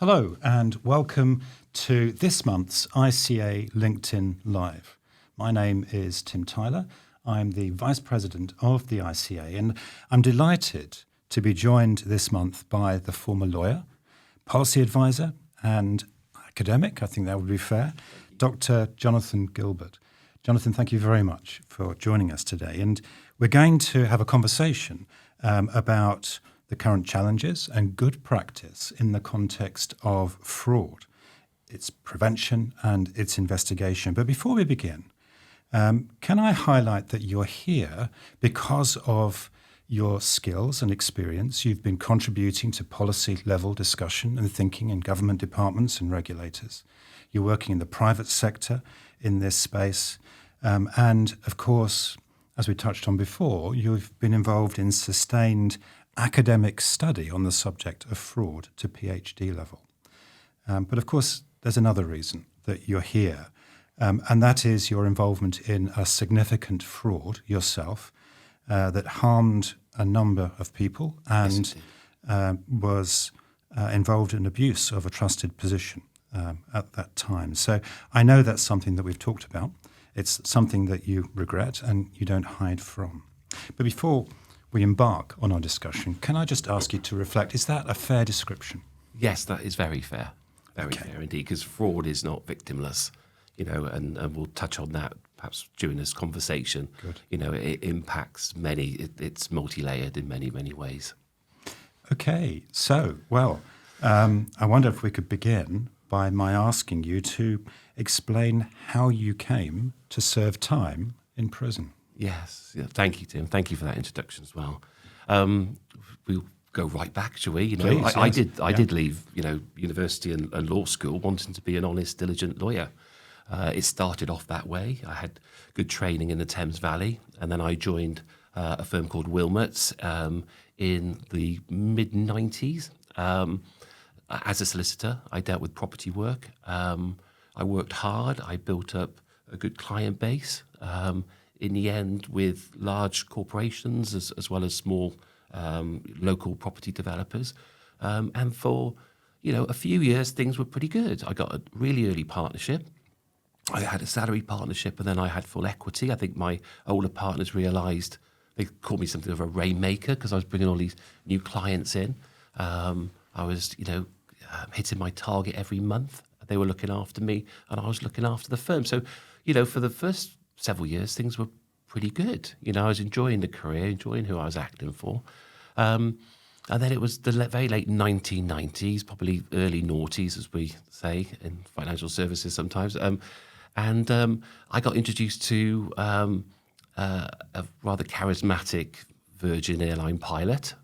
Hello and welcome to this month's ICA LinkedIn Live. My name is Tim Tyler. I'm the Vice President of the ICA and I'm delighted to be joined this month by the former lawyer, policy advisor and academic, I think that would be fair, Dr. Jonathan Gilbert. Jonathan, thank you very much for joining us today. And we're going to have a conversation about the current challenges and good practice in the context of fraud, its prevention and its investigation. But before we begin, can I highlight that you're here because of your skills and experience? You've been contributing to policy-level discussion and thinking in government departments and regulators. You're working in the private sector in this space. And, of course, as we touched on before, you've been involved in sustained academic study on the subject of fraud to PhD level. But, of course, there's another reason that you're here, and that is your involvement in a significant fraud yourself that harmed a number of people and was involved in abuse of a trusted position at that time. So I know that's something that we've talked about. It's something that you regret and you don't hide from. But before we embark on our discussion, can I just ask you to reflect, is that a fair description? Yes, that is very fair. Very fair indeed, because fraud is not victimless, and we'll touch on that perhaps during this conversation. Good. It impacts many, it's multi-layered in many, many ways. Okay, so, I wonder if we could begin by my asking you to explain how you came to serve time in prison. Yes, thank you, Tim. Thank you for that introduction as well. We'll go right back, shall we? Please, I did leave, university and law school wanting to be an honest, diligent lawyer. It started off that way. I had good training in the Thames Valley, and then I joined a firm called Wilmots in the mid-90s. As a solicitor, I dealt with property work. I worked hard. I built up a good client base. In the end, with large corporations as well as small local property developers. And for, a few years, things were pretty good. I got a really early partnership. I had a salary partnership and then I had full equity. I think my older partners realised, they called me something of a rainmaker because I was bringing all these new clients in. I was, hitting my target every month. They were looking after me and I was looking after the firm. So, for the first several years, things were pretty good. I was enjoying the career, enjoying who I was acting for. And then it was the very late 1990s, probably early noughties, as we say in financial services sometimes. And I got introduced to a rather charismatic Virgin airline pilot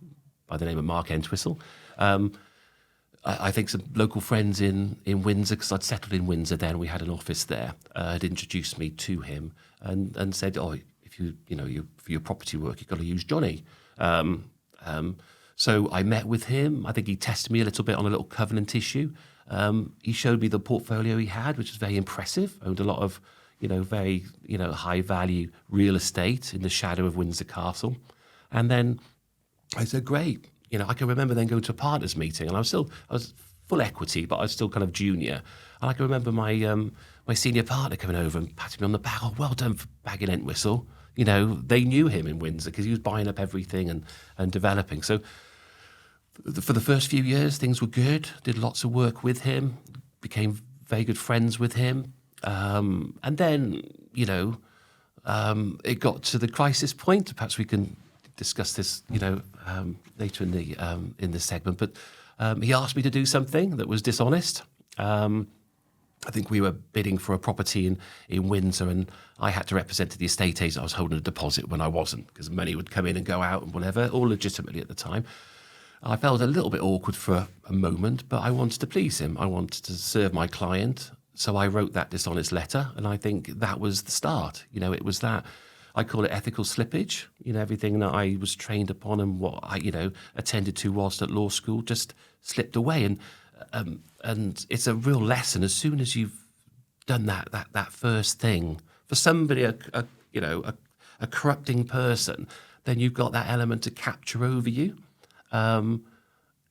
by the name of Mark Entwistle. I think some local friends in Windsor, because I'd settled in Windsor then, we had an office there, had introduced me to him and said, if for your property work, you've got to use Johnny. So I met with him. I think he tested me a little bit on a little covenant issue. He showed me the portfolio he had, which was very impressive. Owned a lot of, very, high value real estate in the shadow of Windsor Castle. And then I said, great. I can remember then going to a partners meeting and I was full equity, but I was still kind of junior. And I can remember my senior partner coming over and patting me on the back. Oh, well done for bagging Entwistle. They knew him in Windsor because he was buying up everything and developing. So for the first few years, things were good. Did lots of work with him, became very good friends with him. And then, it got to the crisis point. Perhaps we can discuss this, later in the segment. But he asked me to do something that was dishonest. I think we were bidding for a property in Windsor and I had to represent to the estate agent I was holding a deposit when I wasn't, because money would come in and go out and whatever, all legitimately at the time. I felt a little bit awkward for a moment, but I wanted to please him. I wanted to serve my client. So I wrote that dishonest letter and I think that was the start. It was that. I call it ethical slippage. Everything that I was trained upon and what I, attended to whilst at law school just slipped away. And it's a real lesson. As soon as you've done that first thing, for somebody, a corrupting person, then you've got that element to capture over you. And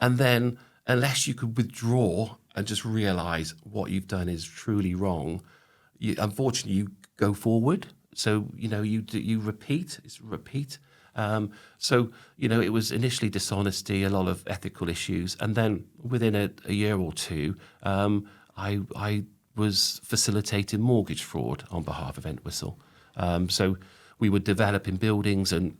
then unless you could withdraw and just realise what you've done is truly wrong, unfortunately you go forward. So, you repeat. It's repeat. So, it was initially dishonesty, a lot of ethical issues. And then within a year or two, I was facilitating mortgage fraud on behalf of Entwistle. So we were developing buildings and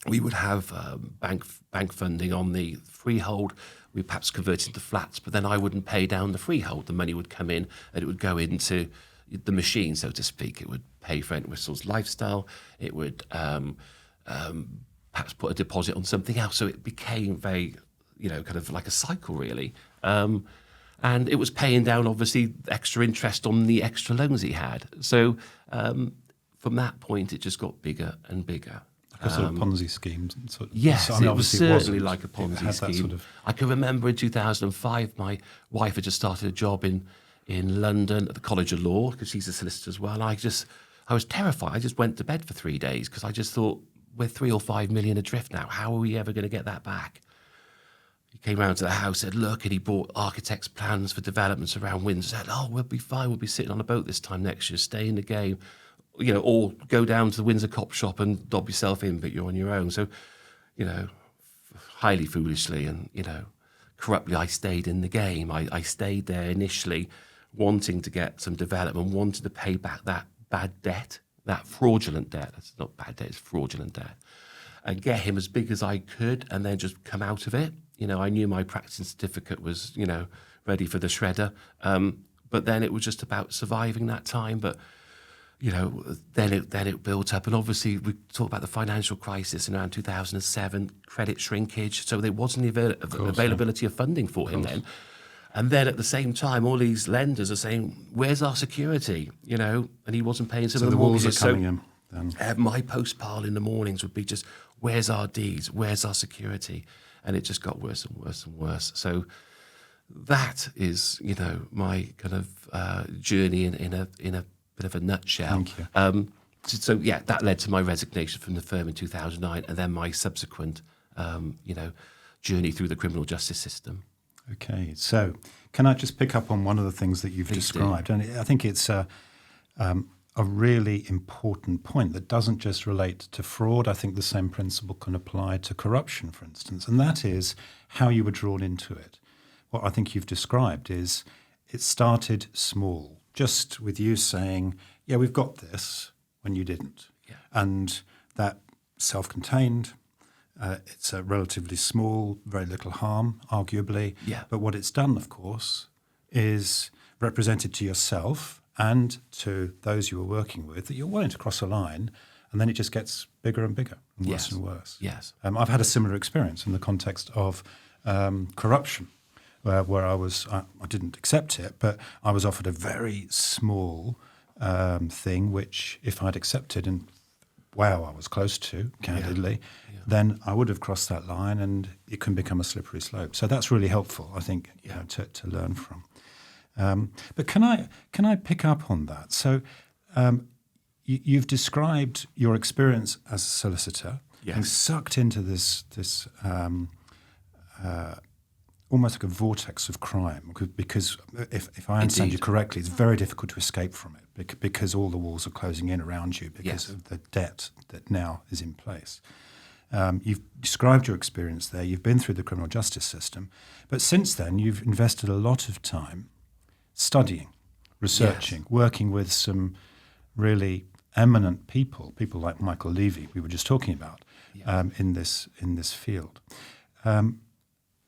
we would have bank funding on the freehold. We perhaps converted into flats, but then I wouldn't pay down the freehold. The money would come in and it would go into the machine, so to speak. It would pay for Entwistle's lifestyle. It would perhaps put a deposit on something else. So it became very, kind of like a cycle, really. And it was paying down, obviously, extra interest on the extra loans he had. So from that point, it just got bigger and bigger. Like a sort of Ponzi scheme. Yes, I mean, it was certainly like a Ponzi scheme. Sort of... I can remember in 2005, my wife had just started a job in London at the College of Law, because she's a solicitor as well. I was terrified. I just went to bed for 3 days because I just thought, we're 3 or 5 million adrift now. How are we ever going to get that back? He came round to the house, said, look, and he brought architects' plans for developments around Windsor. Said, oh, we'll be fine. We'll be sitting on a boat this time next year, stay in the game, or go down to the Windsor Cop Shop and dob yourself in, but you're on your own. So, highly foolishly and, corruptly, I stayed in the game. I stayed there initially wanting to get some development, wanted to pay back that bad debt, that fraudulent debt. It's not bad debt, it's fraudulent debt. And get him as big as I could and then just come out of it. I knew my practicing certificate was, ready for the shredder. But then it was just about surviving that time. But, then it built up. And obviously we talked about the financial crisis in around 2007, credit shrinkage. So there wasn't the availability of funding for him then. And then at the same time, all these lenders are saying, where's our security? And he wasn't paying some of the mortgages. So the walls are coming in. My post pile in the mornings would be just, where's our deeds? Where's our security? And it just got worse and worse and worse. So that is, my kind of journey in a bit of a nutshell. Thank you. So that led to my resignation from the firm in 2009, and then my subsequent, journey through the criminal justice system. Okay, so can I just pick up on one of the things that you've described? And I think it's a really important point that doesn't just relate to fraud. I think the same principle can apply to corruption, for instance, and that is how you were drawn into it. What I think you've described is it started small, just with you saying, yeah, we've got this, when you didn't. Yeah. And that self-contained, it's a relatively small, very little harm, arguably. Yeah. But what it's done, of course, is represented to yourself and to those you were working with that you're willing to cross a line, and then it just gets bigger and bigger and worse and worse. Yes. I've had a similar experience in the context of corruption, where I didn't accept it, but I was offered a very small thing, which if I'd accepted and I was close to, candidly, then I would have crossed that line, and it can become a slippery slope. So that's really helpful, I think, to learn from. But can I pick up on that? So you've described your experience as a solicitor, being sucked into this almost like a vortex of crime, because if I understand you correctly, it's very difficult to escape from it because all the walls are closing in around you because of the debt that now is in place. You've described your experience there. You've been through the criminal justice system. But since then, you've invested a lot of time studying, researching, working with some really eminent people like Michael Levy, we were just talking about, in this field.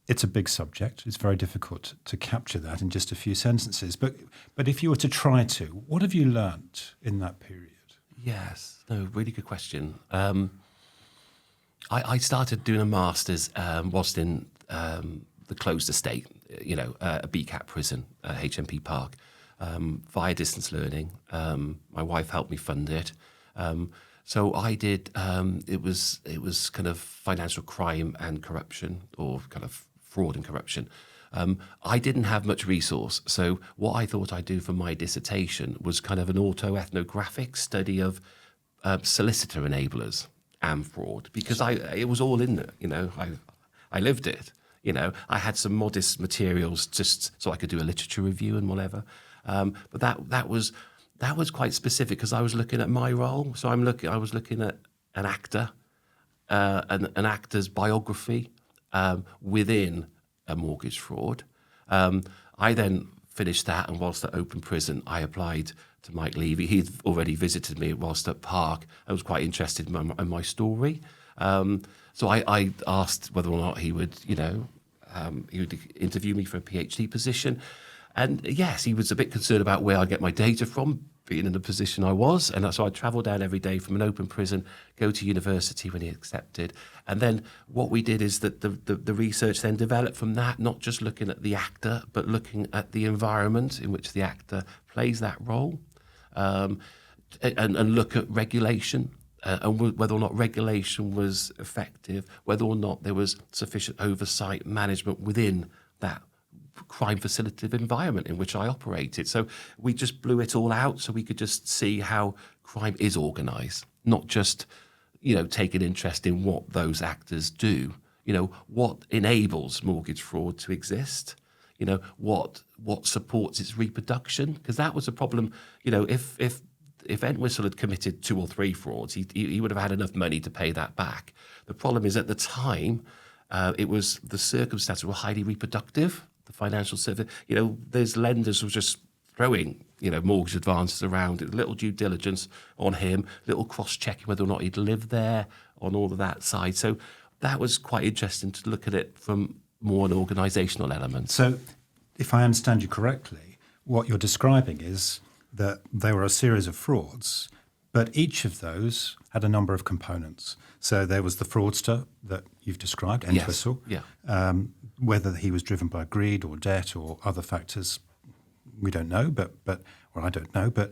It's a big subject. It's very difficult to capture that in just a few sentences. But if you were to try to, what have you learnt in that period? Yes, no, really good question. I started doing a master's whilst in the closed estate, a BCAT prison, HMP Park, via distance learning. My wife helped me fund it. So I did. It was kind of financial crime and corruption, or kind of fraud and corruption. I didn't have much resource, so what I thought I'd do for my dissertation was kind of an autoethnographic study of solicitor enablers and fraud, because it was all in there. I lived it. I had some modest materials just so I could do a literature review and whatever. But that was quite specific because I was looking at my role. So I was looking at an actor, an actor's biography within a mortgage fraud. I then finished that, and whilst at open prison, I applied to Mike Levy. He'd already visited me whilst at Park. I was quite interested in my story. So I asked whether or not he would interview me for a PhD position. And yes, he was a bit concerned about where I get my data from, being in the position I was. And so I travel down every day from an open prison, go to university when he accepted. And then what we did is that the research then developed from that, not just looking at the actor, but looking at the environment in which the actor plays that role, and look at regulation. And whether or not regulation was effective, whether or not there was sufficient oversight management within that crime facilitative environment in which I operated. So we just blew it all out so we could just see how crime is organised, not just, take an interest in what those actors do, what enables mortgage fraud to exist, what supports its reproduction, because that was a problem, if Entwistle had committed 2 or 3 frauds, he would have had enough money to pay that back. The problem is at the time, the circumstances were highly reproductive. The financial service, there's lenders who were just throwing, mortgage advances around, little due diligence on him, little cross-checking whether or not he'd lived there, on all of that side. So that was quite interesting to look at it from more an organisational element. So if I understand you correctly, what you're describing is that there were a series of frauds, but each of those had a number of components. So there was the fraudster that you've described, Entwistle. Yes. Yeah. Whether he was driven by greed or debt or other factors, we don't know, or I don't know, but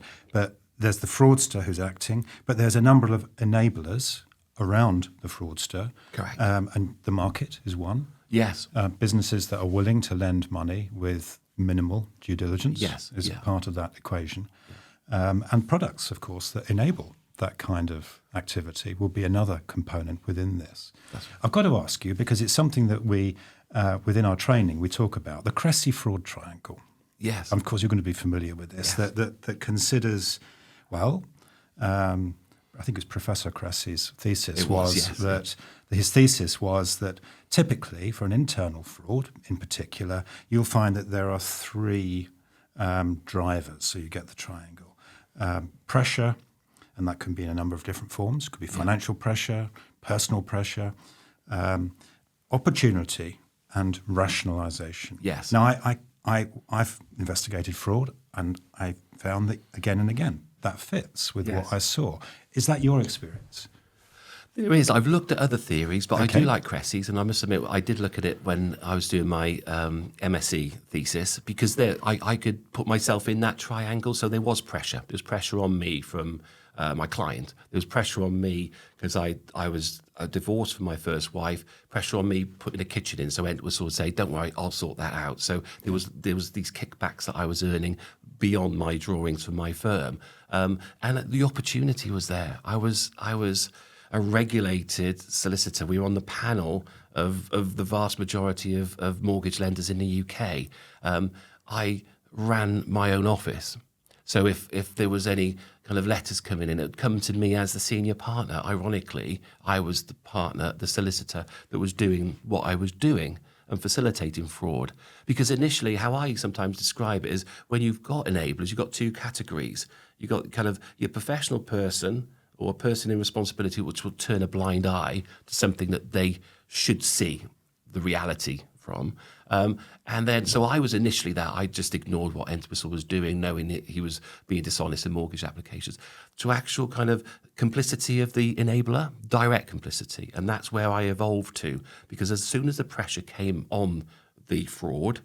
there's the fraudster who's acting, but there's a number of enablers around the fraudster. Correct. And the market is one. Yes. Businesses that are willing to lend money with minimal due diligence is Yeah. part of that equation. And products, of course, that enable that kind of activity will be another component within this. That's right. I've got to ask you, because it's something that we, within our training, we talk about, the Cressy fraud triangle. Yes. Of course, you're going to be familiar with this, Yes. that considers, I think it was Professor Cressy's thesis his thesis was that typically for an internal fraud in particular, you'll find that there are 3 drivers. So you get the triangle. Pressure, and that can be in a number of different forms. It could be financial pressure, personal pressure, opportunity, and rationalisation. Yes. Now, I've investigated fraud, and I found that again and again that fits with what I saw. Is that your experience? There is. I've looked at other theories, but Okay. I do like Cressy's, and I must admit I did look at it when I was doing my MSc thesis, because I could put myself in that triangle. So there was pressure. There was pressure on me from my client. There was pressure on me because I was divorced from my first wife. Pressure on me putting a kitchen in. So Entwistle would say, "Don't worry, I'll sort that out." So there was these kickbacks that I was earning beyond my drawings from my firm, and the opportunity was there. I was a regulated solicitor. We were on the panel of the vast majority of mortgage lenders in the UK. I ran my own office. So if there was any kind of letters coming in, it would come to me as the senior partner. Ironically, I was the partner, the solicitor, that was doing what I was doing and facilitating fraud. Because initially, how I sometimes describe it is when you've got enablers, you've got 2 categories. You've got kind of your professional person or a person in responsibility which will turn a blind eye to something that they should see the reality from. And then, so I was initially that. I just ignored what Entwistle was doing, knowing that he was being dishonest in mortgage applications, to actual kind of complicity of the enabler, direct complicity. And that's where I evolved to, because as soon as the pressure came on the fraud,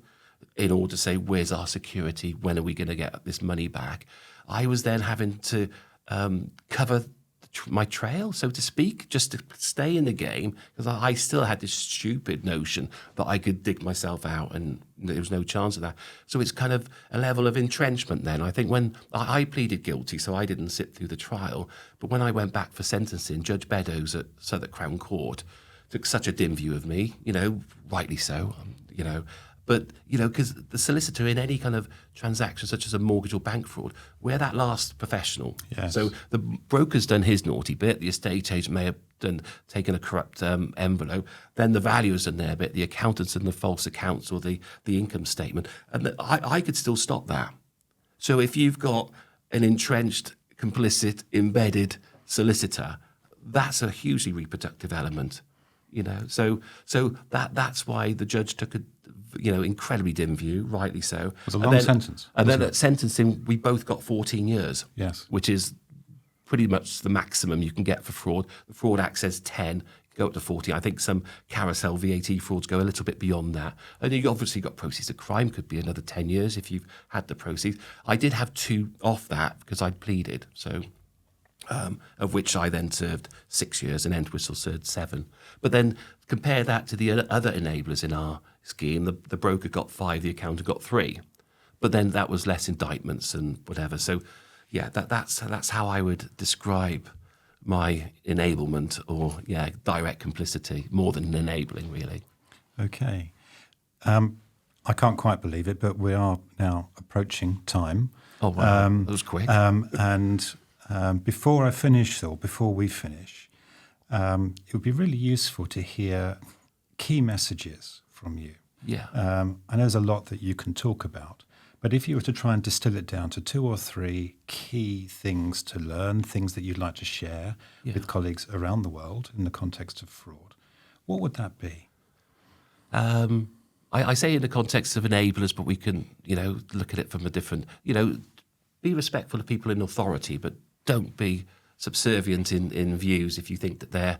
in order to say, where's our security? When are we going to get this money back? I was then having to cover my trail, so to speak, just to stay in the game, because I still had this stupid notion that I could dig myself out and there was no chance of that. So it's kind of a level of entrenchment then. I think when I pleaded guilty, so I didn't sit through the trial, but when I went back for sentencing, Judge Beddoes at Southwark Crown Court took such a dim view of me, rightly so, But, because the solicitor in any kind of transaction, such as a mortgage or bank fraud, we're that last professional. Yes. So the broker's done his naughty bit, the estate agent may have taken a corrupt envelope, then the valuer's done their bit, the accountant's done the false accounts or the income statement, and I could still stop that. So if you've got an entrenched, complicit, embedded solicitor, that's a hugely reproductive element. So that's why the judge took a incredibly dim view, rightly so. It was a long sentence. And then at sentencing, we both got 14 years. Yes. Which is pretty much the maximum you can get for fraud. The Fraud Act says 10, go up to 14. I think some carousel VAT frauds go a little bit beyond that. And you obviously got proceeds of crime, could be another 10 years if you've had the proceeds. I did have 2 off that because I'd pleaded, so of which I then served 6 years and Entwistle served 7. But then compare that to the other enablers in our scheme. The broker got 5, the accountant got 3. But then that was less indictments and whatever. So, yeah, that's how I would describe my enablement or, direct complicity, more than enabling, really. Okay. I can't quite believe it, but we are now approaching time. Oh, wow. That was quick. Before we finish, it would be really useful to hear key messages from you. Yeah. I know there's a lot that you can talk about, but if you were to try and distill it down to 2 or 3 key things to learn, things that you'd like to share with colleagues around the world in the context of fraud, what would that be? I say in the context of enablers, but we can, look at it from a different, be respectful of people in authority, but don't be subservient in views if you think that they're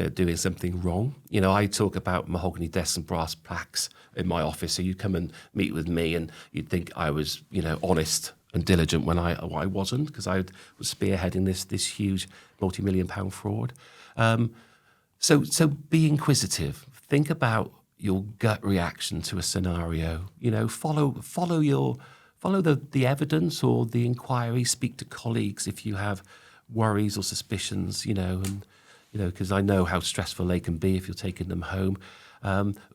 doing something wrong. I talk about mahogany desks and brass plaques in my office, so you'd come and meet with me and you'd think I was, honest and diligent when I wasn't, because I was spearheading this huge multi-million-pound fraud. So be inquisitive. Think about your gut reaction to a scenario. Follow the evidence or the inquiry. Speak to colleagues if you have worries or suspicions. Because I know how stressful they can be if you're taking them home.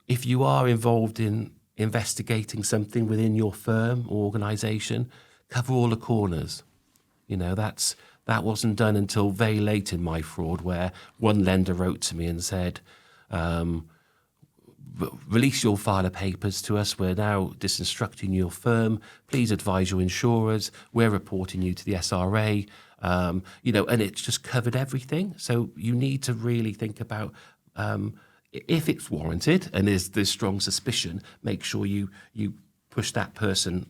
If you are involved in investigating something within your firm or organisation, cover all the corners. That wasn't done until very late in my fraud, where one lender wrote to me and said, release your file of papers to us. We're now disinstructing your firm. Please advise your insurers. We're reporting you to the SRA. And it's just covered everything. So you need to really think about if it's warranted and there's strong suspicion, make sure you push that person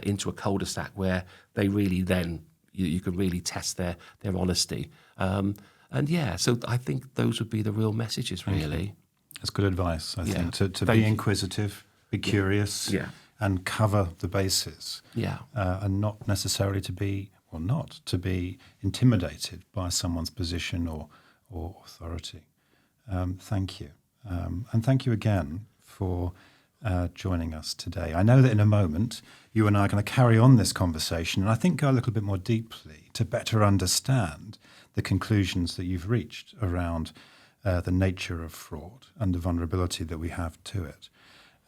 into a cul-de-sac where they really then you can really test their honesty. So I think those would be the real messages, really. That's good advice, I think, to be inquisitive, be curious, and cover the bases, and not necessarily to be intimidated by someone's position or authority. Thank you. And thank you again for joining us today. I know that in a moment you and I are going to carry on this conversation and I think go a little bit more deeply to better understand the conclusions that you've reached around the nature of fraud and the vulnerability that we have to it.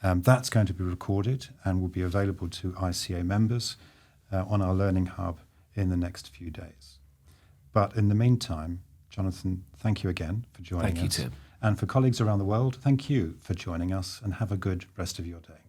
That's going to be recorded and will be available to ICA members on our Learning Hub in the next few days. But in the meantime, Jonathan, thank you again for joining us. Thank you, Tim. And for colleagues around the world, thank you for joining us and have a good rest of your day.